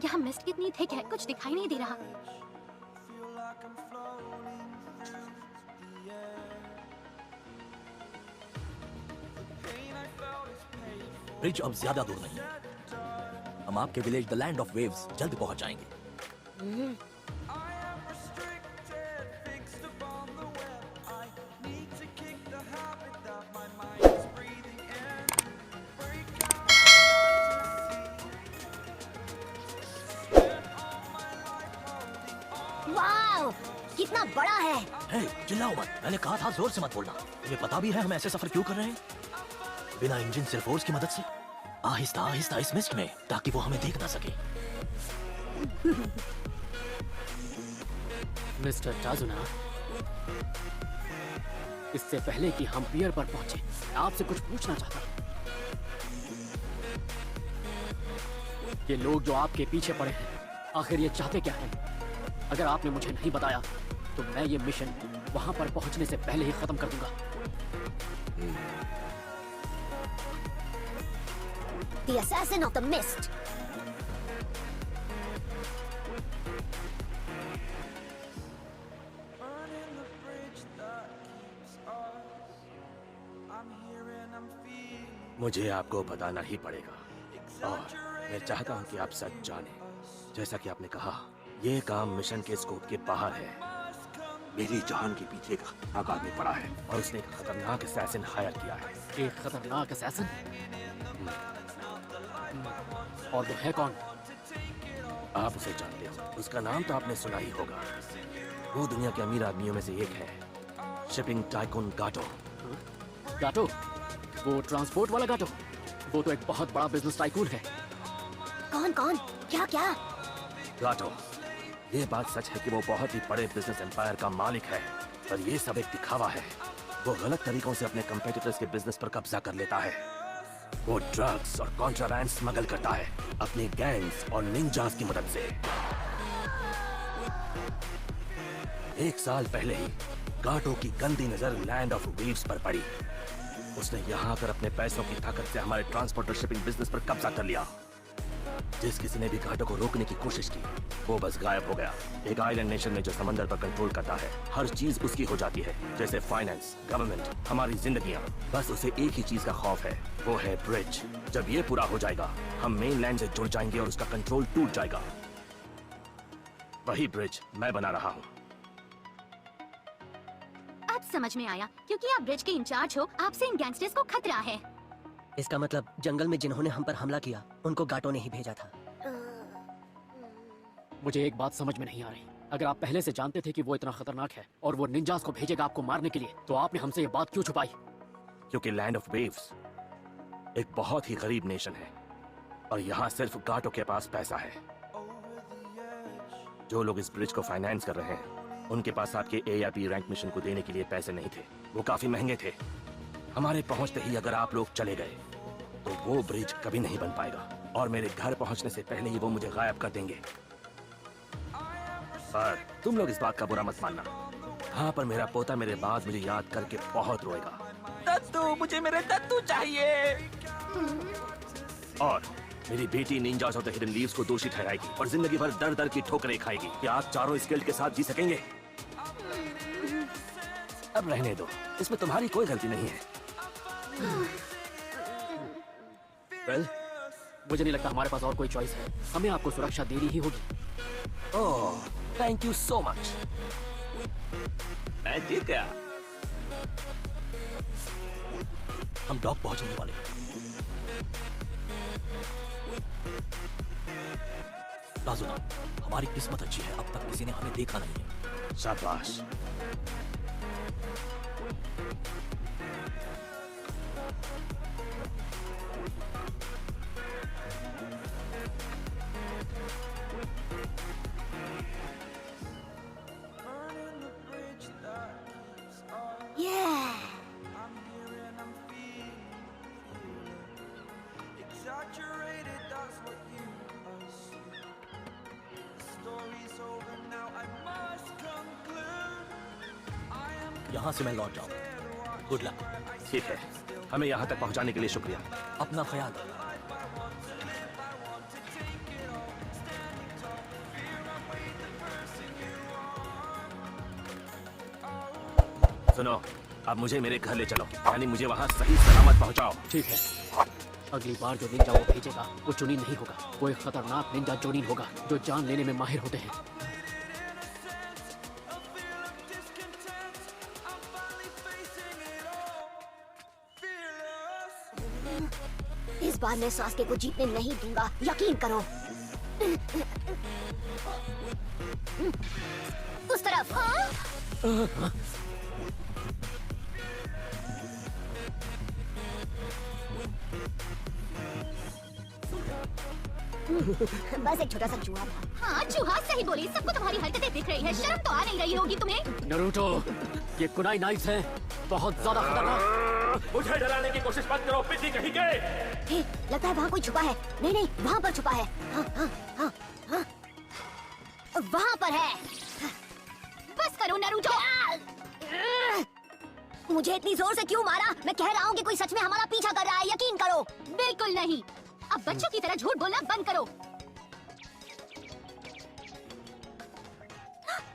यहाँ मिस्ट कितनी थिक है, कुछ दिखाई नहीं दे रहा। ब्रिज अब ज्यादा दूर नहीं है। हम आपके village the land of waves जल्द पहुंच जाएंगे। वाव, कितना बड़ा है। हे, चिल्लाओ मत, मैंने कहा था जोर से मत बोलना। तुम्हें पता भी है हम ऐसे सफर क्यों कर रहे हैं? बिना इंजन सिर्फ फोर्स की मदद से आहिस्ता आहिस्ता इस मिस्ट में, ताकि वो हमें देख ना सके। मिस्टर टाजुना, इससे पहले कि हम पियर पर पहुंचे, आपसे कुछ पूछना चाहता हूं। ये लोग जो आपके पीछे पड़े हैं, आखिर ये चाहते क्या हैं? अगर आपने मुझे नहीं बताया तो मैं ये मिशन वहां पर पहुंचने से पहले ही खत्म कर दूंगा। The assassin of the mist. मुझे आपको बताना ही पड़ेगा और मैं चाहता हूं कि आप सच जानें। जैसा कि आपने कहा, ये काम मिशन के स्कोप के बाहर है। मेरी जान के पीछे का एक आदमी पड़ा है और उसने एक खतरनाक असैसिन हायर किया है। एक खतरनाक असैसिन? और वो है कौन? आप उसे जानते हो, उसका नाम तो आपने सुना ही होगा। वो दुनिया के अमीर आदमियों में से एक है, शिपिंग टाइकून गाटो। गाटो? वो ट्रांसपोर्ट वाला गाटो? वो तो एक बहुत बड़ा बिजनेस टाइकून है। कौन कौन, क्या क्या? गाटो, ये बात सच है कि वो बहुत ही बड़े बिजनेस एम्पायर का मालिक है, पर ये सब एक दिखावा है। वो गलत तरीकों से अपने कंपेटिटर्स के बिजनेस पर कब्जा कर लेता है। वो ड्रग्स और कॉन्ट्राबैंड स्मगल करता है अपनी गैंग्स और निंजास की मदद से। 1 साल पहले ही गाटो की गंदी नजर लैंड ऑफ वेव्स पर पड़ी। उसने यहाँ आकर अपने पैसों की ताकत से हमारे ट्रांसपोर्ट और शिपिंग बिजनेस पर कब्जा कर लिया। जिस किसी ने भी गाटो को रोकने की कोशिश की, वो बस गायब हो गया। एक आइलैंड नेशन में जो समंदर पर कंट्रोल करता है, हर चीज उसकी हो जाती है, जैसे फाइनेंस, गवर्नमेंट, हमारी जिंदगियां। बस उसे एक ही चीज का खौफ है, वो है ब्रिज। जब ये पूरा हो जाएगा, हम मेनलैंड से जुड़ जाएंगे और उसका कंट्रोल टूट जाएगा। वही ब्रिज मैं बना रहा हूँ। अब समझ में आया, क्योंकि आप ब्रिज के इंचार्ज हो, आपसे इन गैंगस्टर्स को खतरा है। इसका मतलब जंगल में जिन्होंने हम पर हमला किया, उनको गाटो ने ही भेजा था। मुझे एक बात समझ में नहीं आ रही। अगर आप पहले से जानते थे कि वो इतना खतरनाक है और वो निंजास को भेजेगा आपको मारने के लिए, तो आपने हमसे ये बात क्यों छुपाई? क्योंकि लैंड ऑफ वेव्स एक बहुत ही गरीब नेशन है और यहाँ सिर्फ गाटो के पास पैसा है। जो लोग इस ब्रिज को फाइनेंस कर रहे हैं, उनके पास आपके ARP रैंक मिशन को देने के लिए पैसे नहीं थे। वो काफी महंगे थे। हमारे पहुंचते ही अगर आप लोग चले गए, तो वो ब्रिज कभी नहीं बन पाएगा और मेरे घर पहुंचने से पहले ही वो मुझे गायब कर देंगे। पर तुम लोग इस बात का बुरा मत मानना। हाँ, पर मेरा पोता मेरे बाद मुझे याद करके बहुत रोएगा। दत्तू, मुझे मेरे दत्तू चाहिए। और मेरी बेटी ninjas of the hidden leaves को दोषी ठहराएगी और जिंदगी भर दर दर की ठोकरें खाएगी। क्या आप चारों इस गिल्ड के साथ जी सकेंगे? अब रहने दो, इसमें तुम्हारी कोई गलती नहीं है। वेल, मुझे नहीं लगता हमारे पास और कोई चॉइस है। हमें आपको सुरक्षा देनी ही होगी। ओह, थैंक यू सो मच। मैं जीत गया। हम डॉक पहुंचने वाले हैं। टाजुना, हमारी किस्मत अच्छी है, अब तक किसी ने हमें देखा नहीं है। शाबाश। यहाँ से मैं लौट जाऊँ। Good luck. ठीक है, हमें यहाँ तक पहुँचाने के लिए शुक्रिया। अपना ख्याल रखना। सुनो, अब मुझे मेरे घर ले चलो, यानी मुझे वहाँ सही सलामत पहुँचाओ। ठीक है। अगली बार जो निंजा वो भेजेगा वो चुनी नहीं होगा, वो एक खतरनाक निंजा जोनीन होगा जो जान लेने में माहिर होते हैं। इस बार मैं सास्के को जीतने नहीं दूंगा, यकीन करो। उस तरफ। बस एक छोटा सा चूहा था। हाँ चूहा सही बोली, सबको तुम्हारी हरकतें दिख रही है, शर्म तो आ नहीं रही होगी तुम्हें। नरूटो, ये कुनाई नाइफ्स हैं, बहुत ज्यादा खतरनाक। मुझे डराने की कोशिश मत करो, पिछली कहीं गए। हे, लगता है वहाँ कोई छुपा है। नहीं नहीं, वहाँ पर छुपा है। हाँ हाँ हाँ हाँ, वहाँ पर है। बस करो नारुतो। मुझे इतनी जोर से क्यों मारा? मैं कह रहा हूँ कि कोई सच में हमारा पीछा कर रहा है, यकीन करो। बिल्कुल नहीं, अब बच्चों की तरह झूठ बोलना बंद करो।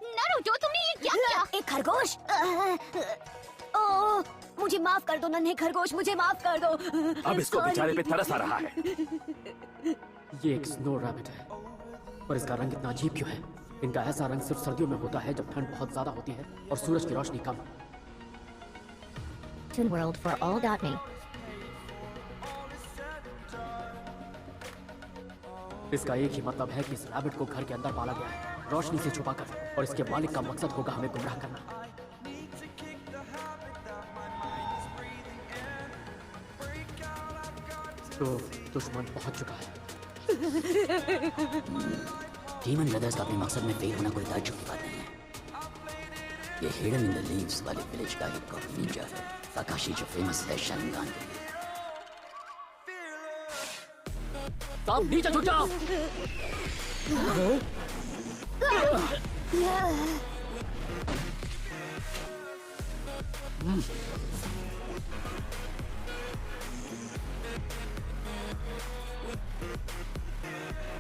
नारुतो, तुमने ये क्या किया? एक खरगोश। ओह, मुझे माफ कर दो नन्हे खरगोश, मुझे माफ कर दो। अब इसको Sorry। बेचारे पे तरस आ रहा है। ये एक स्नो रैबिट है, पर इसका रंग इतना अजीब क्यों है? इनका ऐसा रंग सिर्फ सर्दियों में होता है जब ठंड बहुत ज्यादा होती है और सूरज की रोशनी कम। world4all.me। इसका एक ही मतलब है कि इस रैबिट को घर के अंदर पाला गया है, रोशनी से छुपाकर, और इसके मालिक का मकसद होगा हमें गुमराह करना। तो दुश्मन पहुंच चुका है। डीमन ब्रदर्स का अपने मकसद में फेल होना कोई ताज्जुब की बात नहीं है। ये हिडन इन द लीव्स वाले विलेज का एक कॉपी निंजा है, काकाशी, जो फेमस है शारिंगान के लिए। साहब नीचे झुक जाओ।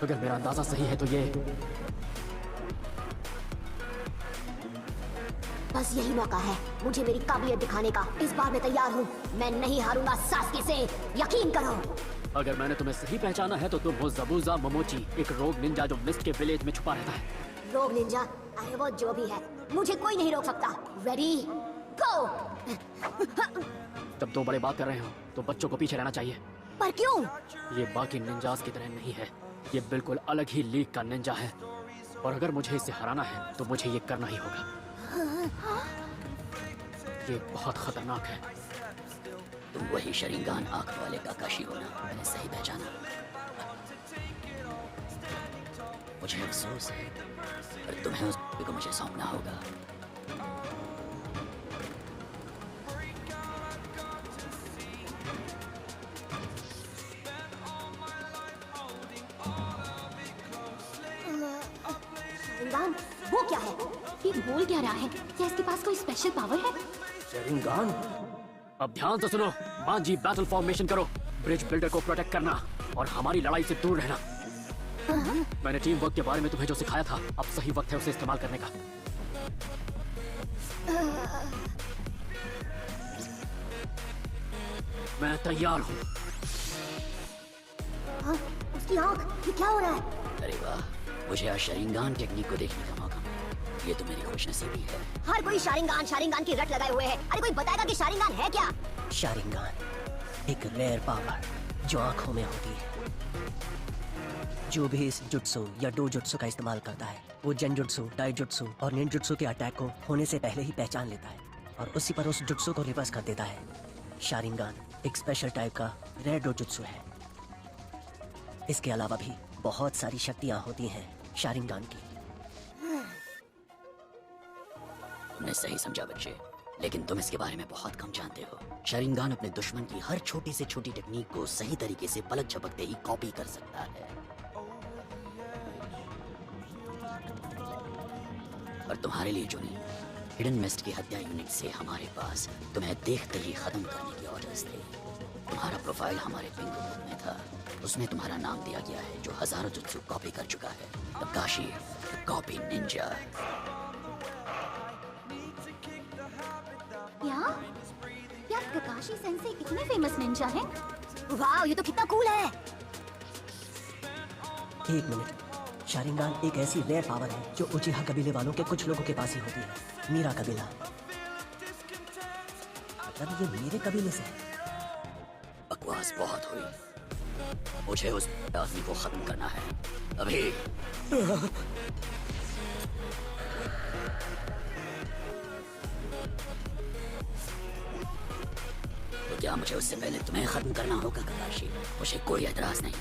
अगर मेरा अंदाजा सही है तो ये बस यही मौका है मुझे मेरी काबिलियत दिखाने का। इस बार मैं तैयार हूँ, मैं नहीं हारूंगा सास्के से, यकीन करो। अगर मैंने तुम्हें सही पहचाना है तो तुम हो ज़बूज़ा मोमोची, एक रोग निंजा जो मिस्ट के विलेज में छुपा रहता है। रोग निंजा, अरे वो जो भी है, मुझे कोई नहीं रोक सकता। रेडी गो। जब दो बड़े बात कर रहे हो तो बच्चों को पीछे रहना चाहिए। पर क्यों? ये बाकी निंजास की तरह नहीं है, ये बिल्कुल अलग ही लीग का निंजा है, और अगर मुझे इसे हराना है तो मुझे ये करना ही होगा। ये बहुत खतरनाक है। तुम वही शारिंगान आंख वाले काकाशी हो ना? मैंने सही पहचाना। मुझे अफसोस है, पर तुम्हें उस को मुझे सौंपना होगा। शारिंगान, वो क्या है? ये बोल क्या रहा है? क्या इसके पास कोई स्पेशल पावर है? शारिंगान? अब ध्यान से सुनो, मांजी बैटल फॉर्मेशन करो, ब्रिज बिल्डर को प्रोटेक्ट करना और हमारी लड़ाई से दूर रहना। मैंने टीम वर्क के बारे में तुम्हें जो सिखाया था, अब सही वक्त है उसे इस्तेमाल करने का। मैं तैयार हूँ। हाँ, उसकी आँख, ये क्या हो रहा है? अरे वाह, मुझे आज शारिंगान टेक्निक को देखने का मौका मिला। ये तो मेरी खुशनसीबी है। हर कोई शारिंगान की रट लगाए हुए है। अरे कोई बताएगा कि शारिंगान है क्या? शारिंगान एक रेयर पावर जो आंखों में होती है। जो भी इस जुत्सु या डोजुत्सु का इस्तेमाल करता है, वो जनजुत्सु, डाइजुत्सु और निंजुत्सु के अटैक को होने से पहले ही पहचान लेता है और उसी पर उस जुत्सु को रिवर्स कर देता है। शारिंगान एक स्पेशल टाइप का रेयर डोजुत्सु है। इसके अलावा भी बहुत सारी शक्तियां होती हैं शारिंगान की। तुमने सही समझा बच्चे, लेकिन तुम इसके बारे में बहुत कम जानते हो। शारिंगान अपने दुश्मन की हर छोटी से छोटी टेक्निक को सही तरीके से पलक झपकते ही कॉपी कर सकता है। और तुम्हारे लिए जूनी, हिडन मिस्ट की हत्या यूनिट से हमारे पास तुम्हें देखते ही खत्म करने के ऑर्डर्स थे। तुम्हारा प्रोफाइल हमारे पिंक बुक में था, उसमें तुम्हारा नाम दिया गया है जो हजारों जुत्सु कॉपी कर चुका है। Kakashi copy ninja. Kakashi sensei इतने फेमस निंजा हैं। वाह, ये तो कितना कूल है। एक मिनट, शारिंगान एक ऐसी रेयर पावर है जो उचिहा कबीले वालों के कुछ लोगों के पास ही होती है। मीरा कबीला, मतलब ये मेरे कबीले से है। बकवास बहुत हुई, मुझे उस आदमी को खत्म करना है अभी। तो क्या मुझे उससे पहले तुम्हें खत्म करना होगा ककाशी? मुझे कोई एतराज नहीं।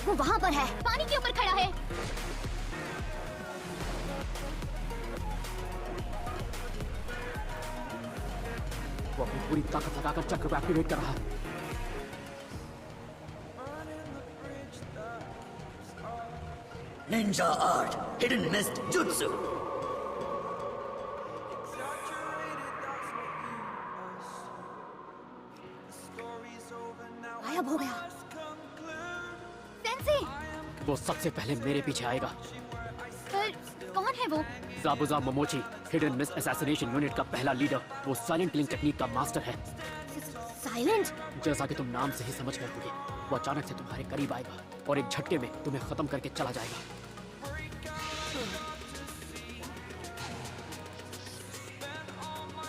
वो वहाँ पर है। पानी के ऊपर खड़ा है। वो अपनी पूरी ताकत लगाकर चक्र को एक्टिवेट कर रहा है। Ninja art, hidden mist jutsu. गायब हो गया। सेंसे, वो सबसे पहले मेरे पीछे आएगा। पर कौन है वो? जाबुजा मोमोची, हिडन मिस्ट असैसिनेशन यूनिट का पहला लीडर। वो साइलेंट किलिंग टेक्निक का मास्टर है। साइलेंट? जैसा कि तुम नाम से ही समझ गए होगे, वो अचानक से तुम्हारे करीब आएगा और एक झटके में तुम्हें खत्म करके चला जाएगा।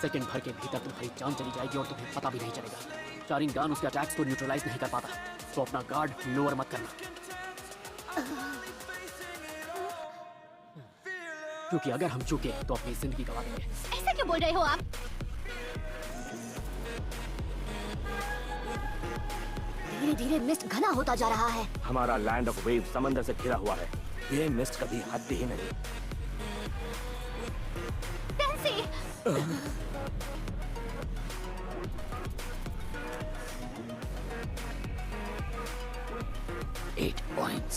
सेकंड भर के भीतर तुम्हारी जान चली जाएगी और तुम्हें पता भी नहीं चलेगा। शारिंगान उसके अटैक्स को न्यूट्रलाइज नहीं कर पाता, तो अपना गार्ड लोअर मत करना, क्योंकि अगर हम चूके तो अपनी जिंदगी गवा देंगे। ऐसा क्यों बोल रहे हो आप? धीरे धीरे मिस्ट घना होता जा रहा है। हमारा लैंड ऑफ वेव समंदर से घिरा हुआ है। ये मिस्ट कभी हटती ही नहीं। सेंसे, 8 points.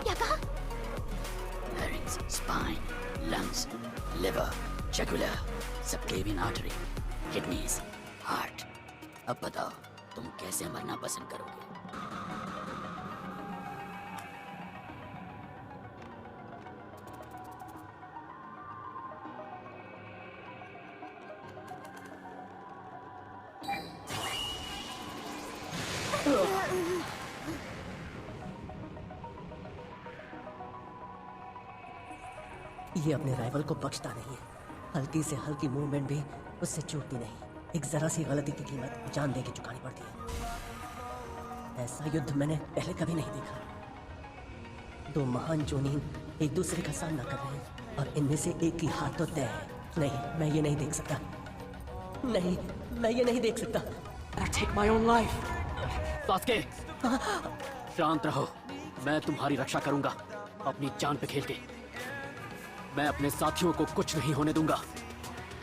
क्या कहा? Larynx, spine, lungs, liver, jugular, subclavian artery, kidneys, heart. अब बताओ तुम कैसे मरना पसंद करोगे? ये अपने राइवल को बख्शता नहीं है। हल्की से हल्की मूवमेंट भी उससे चूकती नहीं। एक जरा सी गलती की कीमत जान दे के चुकानी पड़ती है। ऐसा युद्ध मैंने पहले कभी नहीं देखा। दो महान जोनीन एक दूसरे का सामना कर रहे हैं और इनमें से एक की हार तो तय है। नहीं, मैं ये नहीं देख सकता। नहीं, मैं ये नहीं देख सकता। I take my own life. Sasuke, शांत रहो। मैं तुम्हारी रक्षा करूंगा अपनी जान पे खेल के। मैं अपने साथियों को कुछ नहीं होने दूंगा,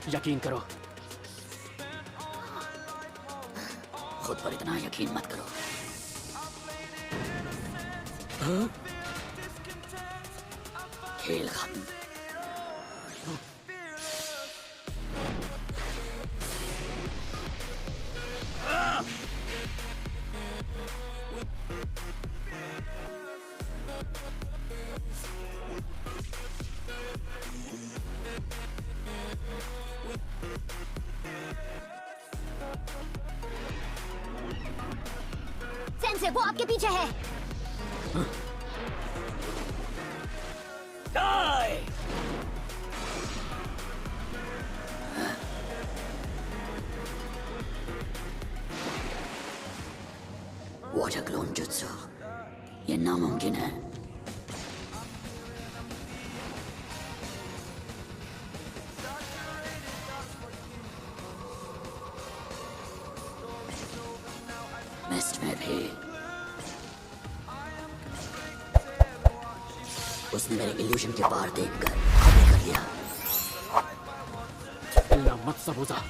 यकीन करो। खुद पर इतना यकीन मत करो। खेल खत्म। सेंसे, वो आपके पीछे है। वाटर क्लोन जुत्सु, ये नामुमकिन है। मिस्ट में भी उसने मेरे इल्यूजन के पार देखकर हमें कर लिया। चिल्ला मत सबूजा।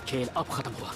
खेल अब खत्म हुआ।